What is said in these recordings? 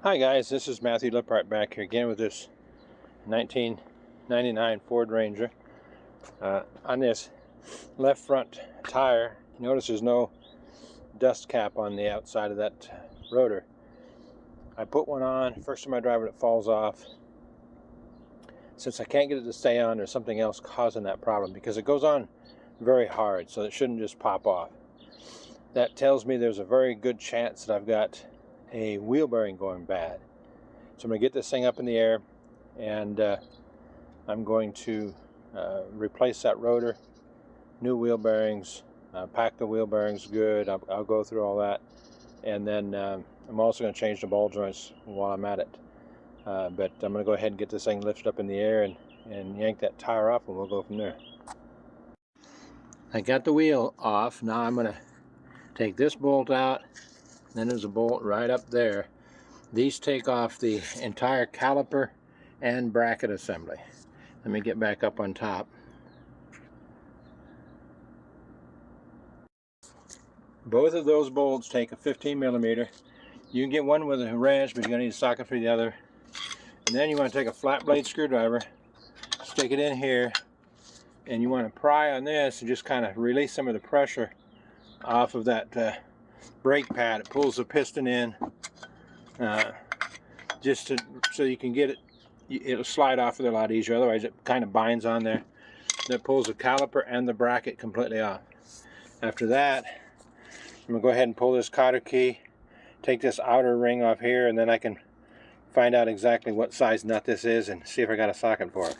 Hi guys, this is Matthew Lippert back here again with this 1999 Ford Ranger. On this left front tire, notice there's no dust cap on the outside of that rotor. I put one on, first time I drive it falls off. Since I can't get it to stay on, there's something else causing that problem because it goes on very hard, so it shouldn't just pop off. That tells me there's a very good chance that I've got a wheel bearing going bad. So I'm going to get this thing up in the air, and I'm going to replace that rotor, new wheel bearings, pack the wheel bearings good. I'll go through all that, and then I'm also going to change the ball joints while I'm at it. But I'm going to go ahead and get this thing lifted up in the air and yank that tire off, and we'll go from there. I got the wheel off. Now I'm going to take this bolt out. Then there's a bolt right up there. These take off the entire caliper and bracket assembly. Let me get back up on top. Both of those bolts take a 15 millimeter. You can get one with a wrench, but you're going to need a socket for the other. And then you want to take a flat blade screwdriver, stick it in here, and you want to pry on this and just kind of release some of the pressure off of that brake pad. It pulls the piston in so you can get it. It'll slide off of there a lot easier. Otherwise, it kind of binds on there. That pulls the caliper and the bracket completely off. After that, I'm gonna go ahead and pull this cotter key, take this outer ring off here, and then I can find out exactly what size nut this is and see if I got a socket for it.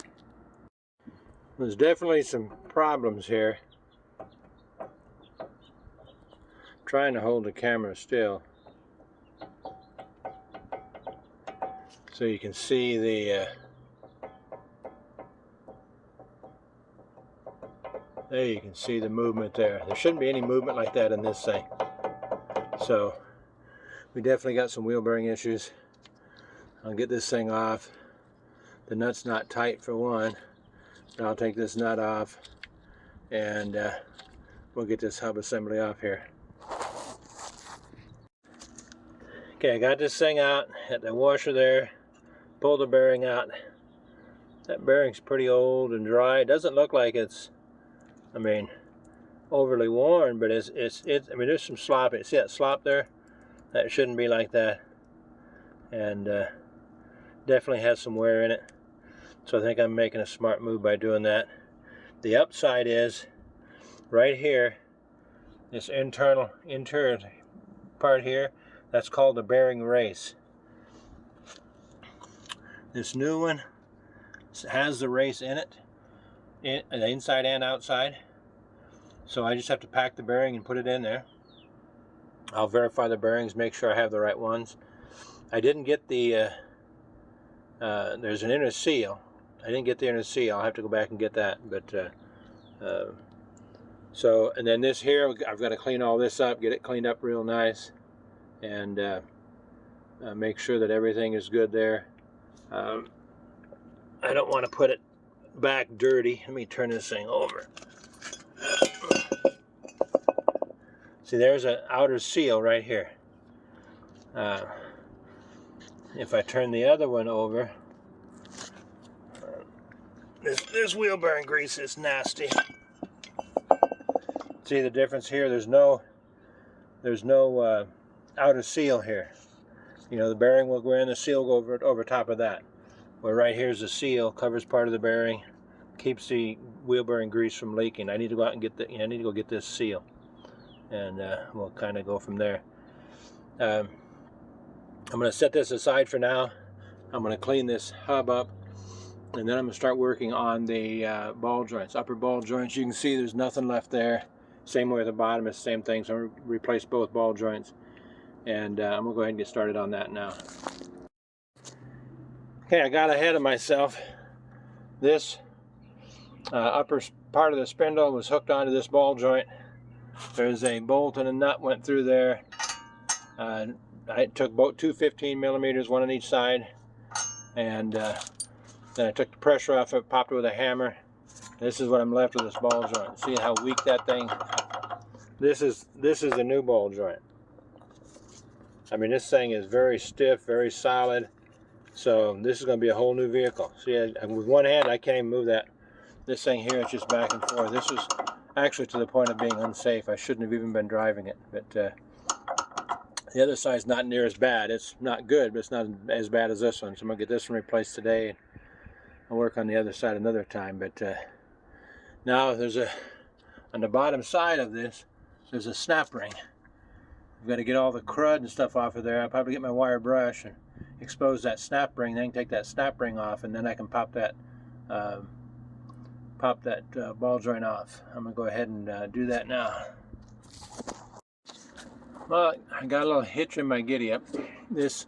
There's definitely some problems here. Trying to hold the camera still so you can see the there you can see the movement there. There shouldn't be any movement like that in this thing. So we definitely got some wheel bearing issues. I'll get this thing off. The nut's not tight for one, but I'll take this nut off and we'll get this hub assembly off here. Okay, I got this thing out at the washer there, pulled the bearing out. That bearing's pretty old and dry. It doesn't look like it's, overly worn, but it's there's some slop. See that slop there? That shouldn't be like that. And definitely has some wear in it. So I think I'm making a smart move by doing that. The upside is right here, this interior part here. That's called the bearing race. This new one has the race in it, the inside and outside. So I just have to pack the bearing and put it in there. I'll verify the bearings, make sure I have the right ones. I didn't get the, there's an inner seal. I didn't get the inner seal. I'll have to go back and get that. But so, and then this here, I've got to clean all this up, get it cleaned up real nice, and make sure that everything is good there. I don't want to put it back dirty. Let me turn this thing over. See, there's an outer seal right here. If I turn the other one over, this wheel bearing grease is nasty. See the difference here? There's no outer seal here. You know, the bearing will go in, the seal will go over top of that. Where right here's the seal, covers part of the bearing, keeps the wheel bearing grease from leaking. I need to go out and get I need to go get this seal, and we'll kind of go from there. I'm going to set this aside for now. I'm going to clean this hub up, and then I'm going to start working on the ball joints, upper ball joints. You can see there's nothing left there. Same way at the bottom, it's the same thing. So I'm going to replace both ball joints, and I'm going to go ahead and get started on that now. Okay, I got ahead of myself. This upper part of the spindle was hooked onto this ball joint. There's a bolt and a nut went through there. I took both two 15 millimeters, one on each side, and then I took the pressure off it, popped it with a hammer. This is what I'm left with, this ball joint. See how weak that thing? This is a new ball joint. I mean, this thing is very stiff, very solid. So this is going to be a whole new vehicle. See, with one hand, I can't even move that. This thing here is just back and forth. This was actually to the point of being unsafe. I shouldn't have even been driving it. But the other side's not near as bad. It's not good, but it's not as bad as this one. So I'm going to get this one replaced today. I'll work on the other side another time. But now there's on the bottom side of this, there's a snap ring. I've got to get all the crud and stuff off of there. I'll probably get my wire brush and expose that snap ring, then take that snap ring off, and then I can pop that ball joint off. I'm going to go ahead and do that now. Well, I got a little hitch in my giddy up. This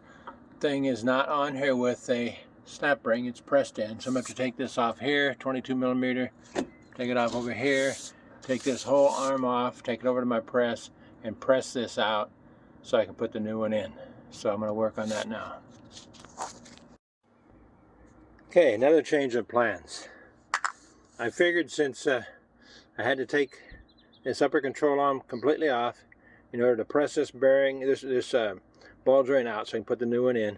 thing is not on here with a snap ring, it's pressed in. So I'm going to have to take this off here, 22 millimeter, take it off over here, take this whole arm off, take it over to my press, and press this out so I can put the new one in. So I'm going to work on that now. Okay, another change of plans. I figured since I had to take this upper control arm completely off in order to press this bearing, this ball joint out so I can put the new one in.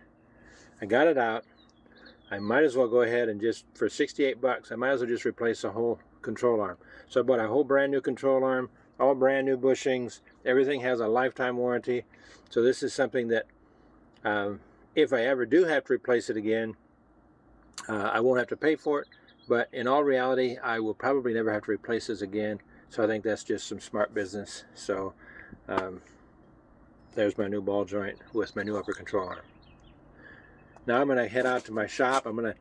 I got it out. I might as well go ahead and just, for 68 bucks, I might as well just replace the whole control arm. So I bought a whole brand new control arm, all brand new bushings. Everything has a lifetime warranty. So this is something that if I ever do have to replace it again, I won't have to pay for it. But in all reality, I will probably never have to replace this again. So I think that's just some smart business. So there's my new ball joint with my new upper control arm. Now I'm going to head out to my shop. I'm going to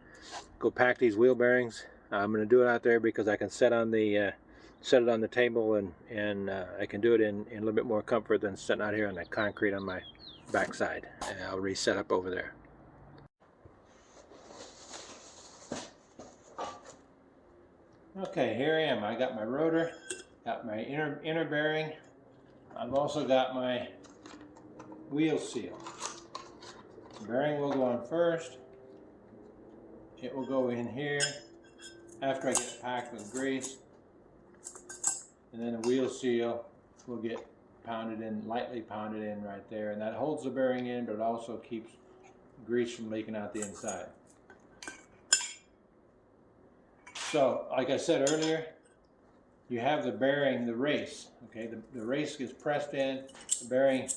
go pack these wheel bearings. I'm going to do it out there because I can set on the set it on the table, and I can do it in a little bit more comfort than sitting out here on the concrete on my backside. And I'll reset up over there. Okay, here I am. I got my rotor, got my inner bearing. I've also got my wheel seal. The bearing will go on first. It will go in here after I get it packed with grease. And then the wheel seal will get pounded in, lightly pounded in right there. And that holds the bearing in, but it also keeps grease from leaking out the inside. So, like I said earlier, you have the bearing, the race, okay? The race gets pressed in, the bearing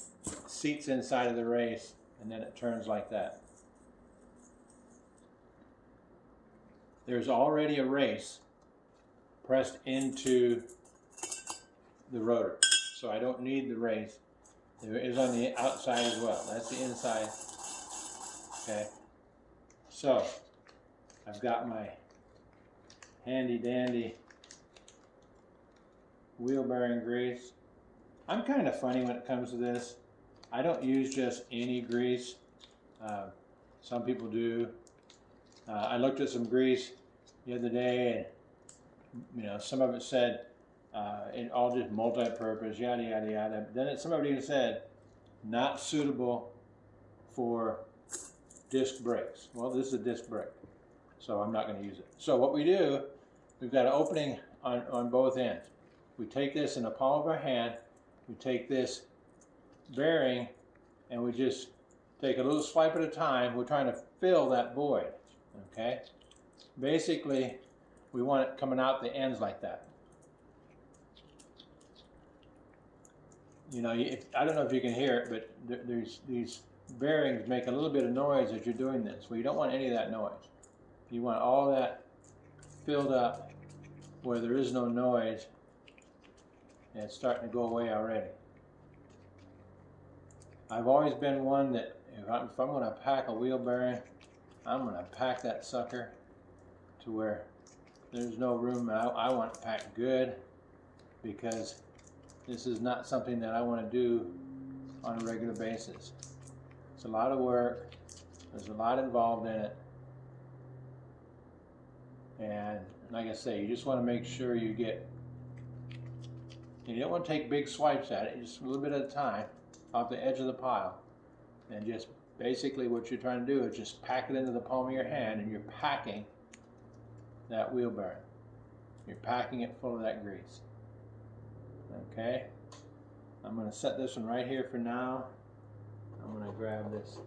seats inside of the race, and then it turns like that. There's already a race pressed into the rotor, so I don't need the race. There is on the outside as well. That's the inside, okay? So, I've got my handy dandy wheel bearing grease. I'm kind of funny when it comes to this. I don't use just any grease. Some people do. I looked at some grease the other day, and some of it said it all just multi-purpose, yada yada yada. Then some of it even said not suitable for disc brakes. Well, this is a disc brake, so I'm not going to use it. So what we do, we've got an opening on both ends. We take this in the palm of our hand, we take this bearing, and we just take a little swipe at a time. We're trying to fill that void, okay? Basically, we want it coming out the ends like that. I don't know if you can hear it, but these bearings make a little bit of noise as you're doing this. Well, you don't want any of that noise. You want all that filled up where there is no noise, and it's starting to go away already. I've always been one that if I'm going to pack a wheel bearing, I'm going to pack that sucker to where there's no room. I want it packed good, because this is not something that I want to do on a regular basis. It's a lot of work. There's a lot involved in it. And like I say, you just want to make sure you don't want to take big swipes at it, just a little bit at a time off the edge of the pile. And just basically what you're trying to do is just pack it into the palm of your hand, and you're packing that wheel bearing. You're packing it full of that grease. Okay? I'm going to set this one right here for now. I'm going to grab this.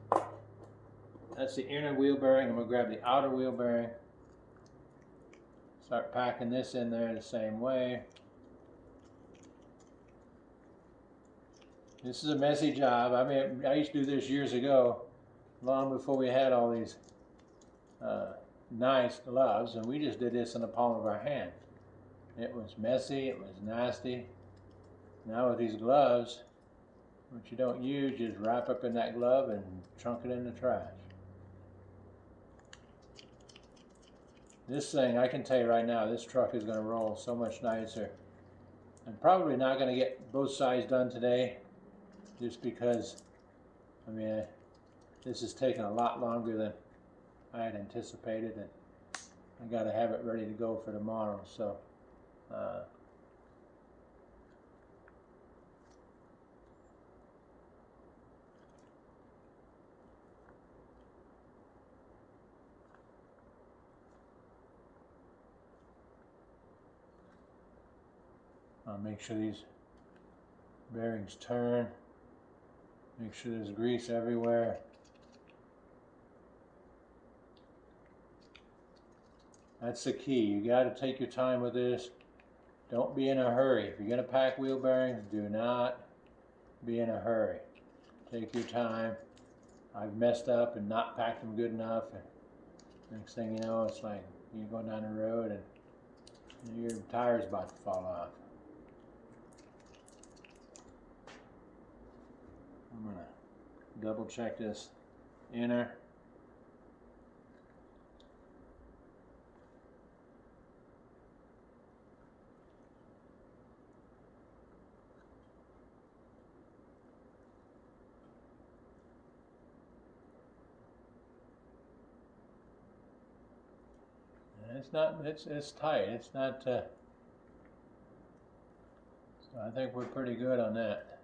That's the inner wheel bearing. I'm going to grab the outer wheel bearing. Start packing this in there the same way. This is a messy job. I mean, I used to do this years ago, long before we had all these nice gloves, and we just did this in the palm of our hand. It was messy, it was nasty. Now with these gloves, what you don't use, you just wrap up in that glove and chunk it in the trash. This thing, I can tell you right now, this truck is going to roll so much nicer. I'm probably not going to get both sides done today, just because, I mean, this is taking a lot longer than I had anticipated, and I got to have it ready to go for tomorrow. So I'll make sure these bearings turn, make sure there's grease everywhere. That's the key. You got to take your time with this. Don't be in a hurry. If you're going to pack wheel bearings, do not be in a hurry. Take your time. I've messed up and not packed them good enough, and next thing you know, it's like you're going down the road and your tire's about to fall off. I'm going to double check this inner. It's not, it's tight. It's not, so I think we're pretty good on that.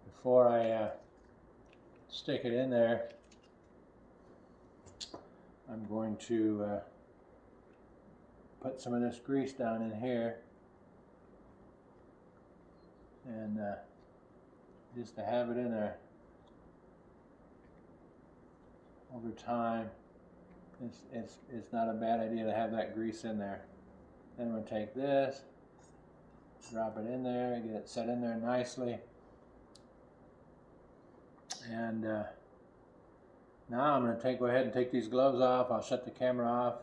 Before I stick it in there, I'm going to put some of this grease down in here, and just to have it in there. Over time, it's not a bad idea to have that grease in there. Then I'm going to take this, drop it in there, get it set in there nicely. And now I'm going to go ahead and take these gloves off. I'll shut the camera off,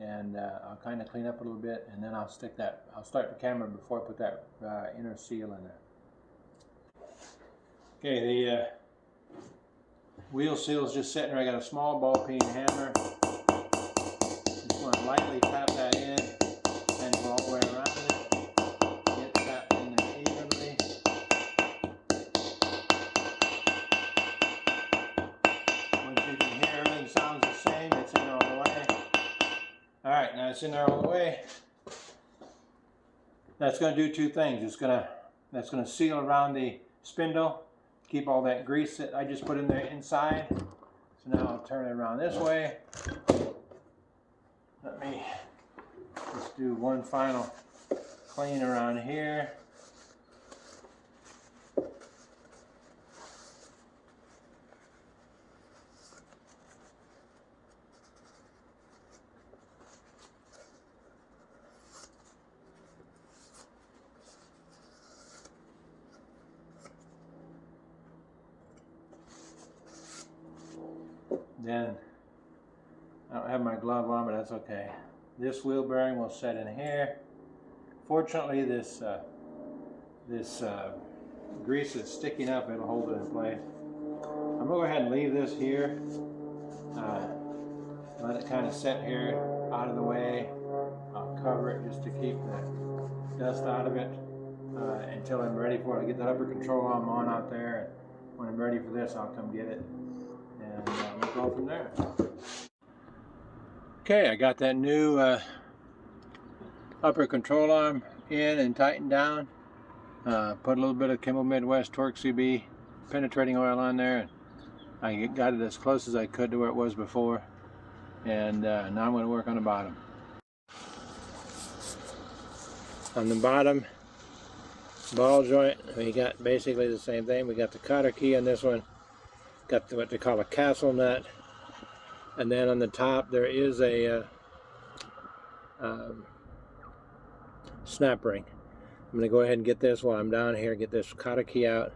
and I'll kind of clean up a little bit, and then I'll start the camera before I put that inner seal in there. Okay, the wheel seal is just sitting there. I got a small ball peen hammer. Just want to lightly tap that in and go all the way around it. Get tapped in there evenly. Once you can hear everything sounds the same, it's in there all the way. Alright, now it's in there all the way. That's going to do two things. That's going to seal around the spindle, keep all that grease that I just put in there inside. So now I'll turn it around this way. Let me just do one final clean around here. Then, I don't have my glove on, but that's okay. This wheel bearing will set in here. Fortunately, this grease that's sticking up, it'll hold it in place. I'm going to go ahead and leave this here. Let it kind of set here, out of the way. I'll cover it just to keep the dust out of it until I'm ready for it. I get that upper control arm on out there. And when I'm ready for this, I'll come get it. And we'll go from there. Okay, I got that new upper control arm in and tightened down. Put a little bit of Kimball Midwest Torque CB penetrating oil on there, and I got it as close as I could to where it was before. And now I'm going to work on the bottom. On the bottom, ball joint, we got basically the same thing. We got the cotter key on this one, got what they call a castle nut, and then on the top there is a snap ring. I'm going to go ahead and get this while I'm down here, get this cotter key out,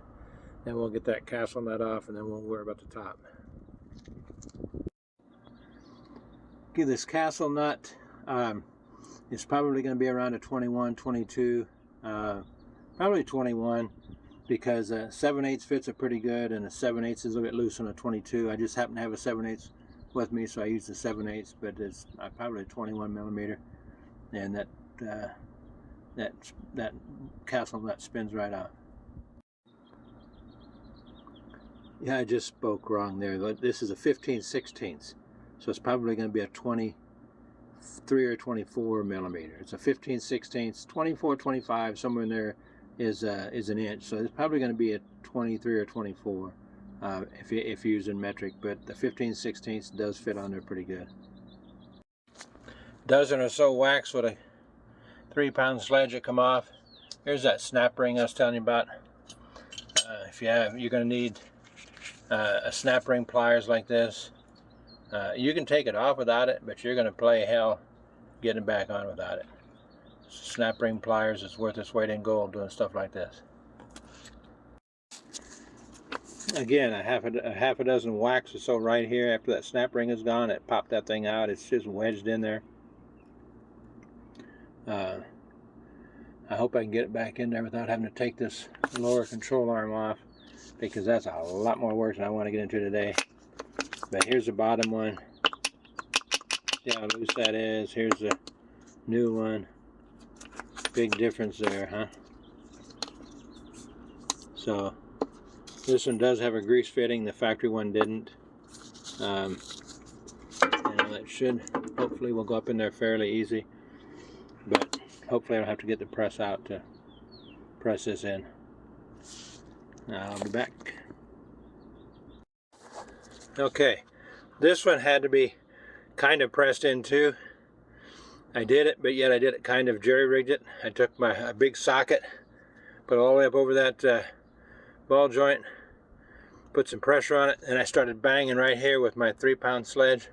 then we'll get that castle nut off, and then we'll worry about the top. Okay, this castle nut is probably going to be around a 21, 22, probably 21, because 7/8 fits it pretty good, and a 7/8 is a little bit loose on a 22. I just happen to have a 7/8 with me, so I use the 7/8, but it's probably a 21 millimeter, and that castle nut spins right out. Yeah, I just spoke wrong there. This is a 15/16, so it's probably going to be a 23 or 24 millimeter. It's a 15/16, 24, 25, somewhere in there is an inch. So it's probably going to be a 23 or 24 if you're using metric. But the 15/16 does fit on there pretty good. Dozen or so whacks with a 3-pound sledge that come off. Here's that snap ring I was telling you about. You're going to need a snap ring pliers like this. You can take it off without it, but you're going to play hell getting it back on without it. Snap ring pliers is worth its weight in gold doing stuff like this. Again, a half a dozen whacks or so right here. After that snap ring is gone, it popped that thing out. It's just wedged in there. I hope I can get it back in there without having to take this lower control arm off, because that's a lot more work than I want to get into today. But here's the bottom one. See how loose that is. Here's the new one. Big difference there, huh? So this one does have a grease fitting. The factory one didn't. And it should, hopefully, will go up in there fairly easy. But hopefully I don't have to get the press out to press this in. I'll be back. Okay, this one had to be kind of pressed in too. I did it, but yet I did it kind of jerry-rigged it. I took a big socket, put it all the way up over that ball joint, put some pressure on it, and I started banging right here with my 3-pound sledge.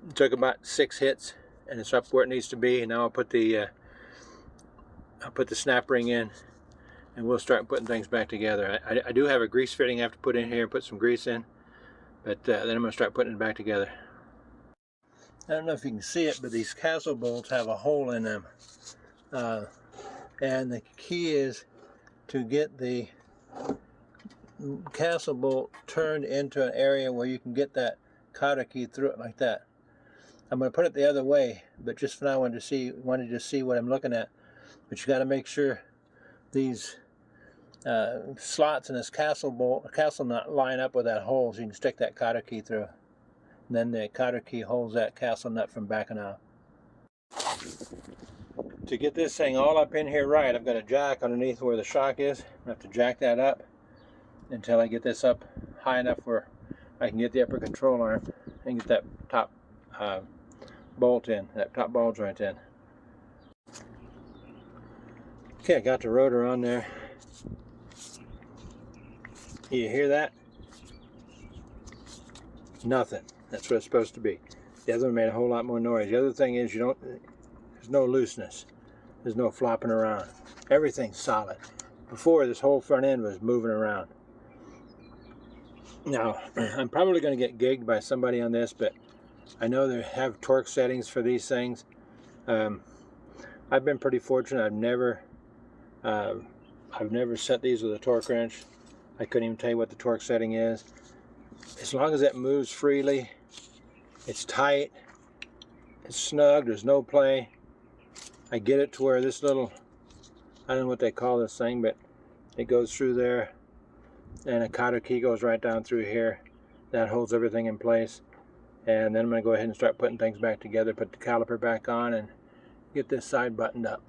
It took about 6 hits, and it's up where it needs to be. And now I'll put the snap ring in, and we'll start putting things back together. I do have a grease fitting I have to put in here and put some grease in, but then I'm going to start putting it back together. I don't know if you can see it, but these castle bolts have a hole in them. And the key is to get the castle bolt turned into an area where you can get that cotter key through it like that. I'm going to put it the other way, but just for now I wanted to see what I'm looking at. But you got to make sure these slots in this castle nut line up with that hole so you can stick that cotter key through. And then the cotter key holds that castle nut from backing out. To get this thing all up in here right, I've got a jack underneath where the shock is. I have to jack that up until I get this up high enough where I can get the upper control arm and get that top bolt in, that top ball joint in. Okay, I got the rotor on there. You hear that? Nothing. That's what it's supposed to be. The other one made a whole lot more noise. The other thing is there's no looseness. There's no flopping around. Everything's solid. Before, this whole front end was moving around. Now, I'm probably going to get gigged by somebody on this, but I know they have torque settings for these things. I've been pretty fortunate. I've never set these with a torque wrench. I couldn't even tell you what the torque setting is. As long as it moves freely, it's tight, it's snug, there's no play. I get it to where this little, I don't know what they call this thing, but it goes through there, and a cotter key goes right down through here. That holds everything in place. And then I'm going to go ahead and start putting things back together, put the caliper back on, and get this side buttoned up.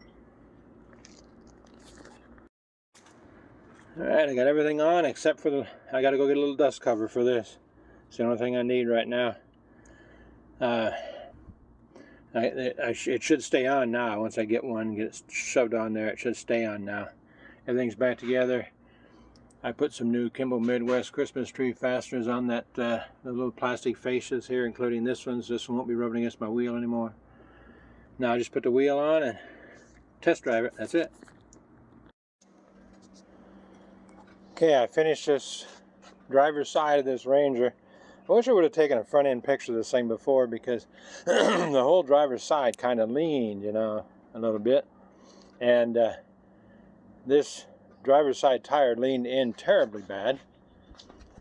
Alright, I got everything on except for I got to go get a little dust cover for this. It's the only thing I need right now. It should stay on now. Once I get one, get it shoved on there, it should stay on now. everything's back together. I put some new Kimball Midwest Christmas tree fasteners on that the little plastic fascias here, including this one. This one won't be rubbing against my wheel anymore. Now I just put the wheel on and test drive it. That's it. Okay, I finished this driver's side of this Ranger. I wish I would have taken a front end picture of this thing before, because the whole driver's side kind of leaned, you know, a little bit. And this driver's side tire leaned in terribly bad.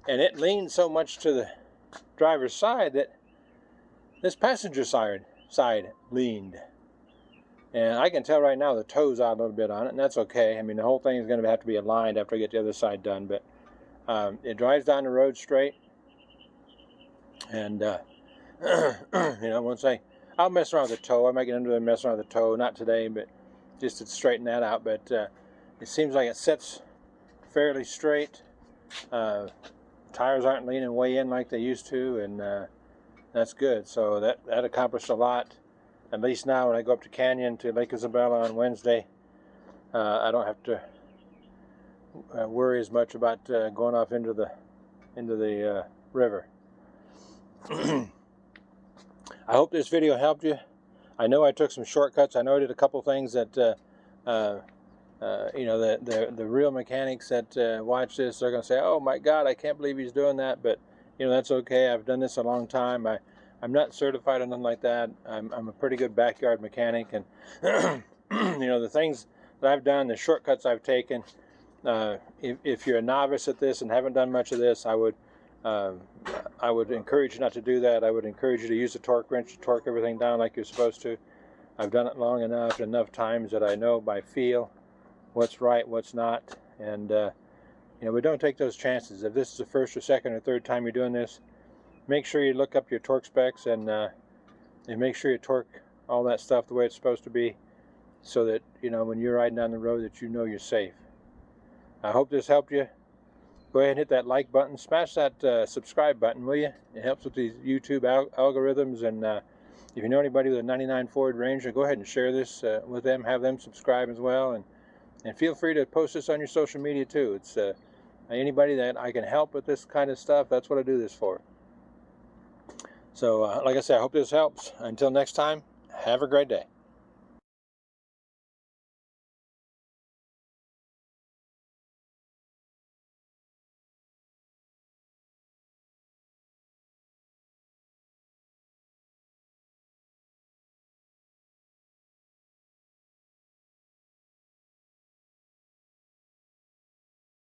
And it leaned so much to the driver's side that this passenger side leaned. And I can tell right now the toe's out a little bit on it, and that's okay. I mean, the whole thing is going to have to be aligned after I get the other side done, but it drives down the road straight. And, you know, I'll mess around with the toe. I might get into it and mess around with the toe, not today, but just to straighten that out. But it seems like it sits fairly straight. Tires aren't leaning way in like they used to, and that's good. So that accomplished a lot. At least now when I go up to Canyon to Lake Isabella on Wednesday, I don't have to worry as much about going off into the river. I hope this video helped you. I know I took some shortcuts. I know I did a couple things that you know, the real mechanics that watch this, they're going to say, "Oh my God, I can't believe he's doing that." But you know, that's okay. I've done this a long time. I'm not certified or nothing like that. I'm a pretty good backyard mechanic, and you know, the things that I've done, the shortcuts I've taken. If you're a novice at this and haven't done much of this, I would encourage you not to do that. I would encourage you to use the torque wrench to torque everything down like you're supposed to. I've done it long enough times that I know by feel what's right, what's not, and you know, we don't take those chances. If this is the first or second or third time you're doing this, make sure you look up your torque specs and make sure you torque all that stuff the way it's supposed to be, so that, you know, when you're riding down the road, that you know you're safe. I hope this helped you. Go ahead and hit that like button. Smash that subscribe button, will you? It helps with these YouTube algorithms. And if you know anybody with a 99 Ford Ranger, go ahead and share this with them. Have them subscribe as well. And feel free to post this on your social media too. It's anybody that I can help with this kind of stuff, that's what I do this for. So like I said, I hope this helps. Until next time, have a great day.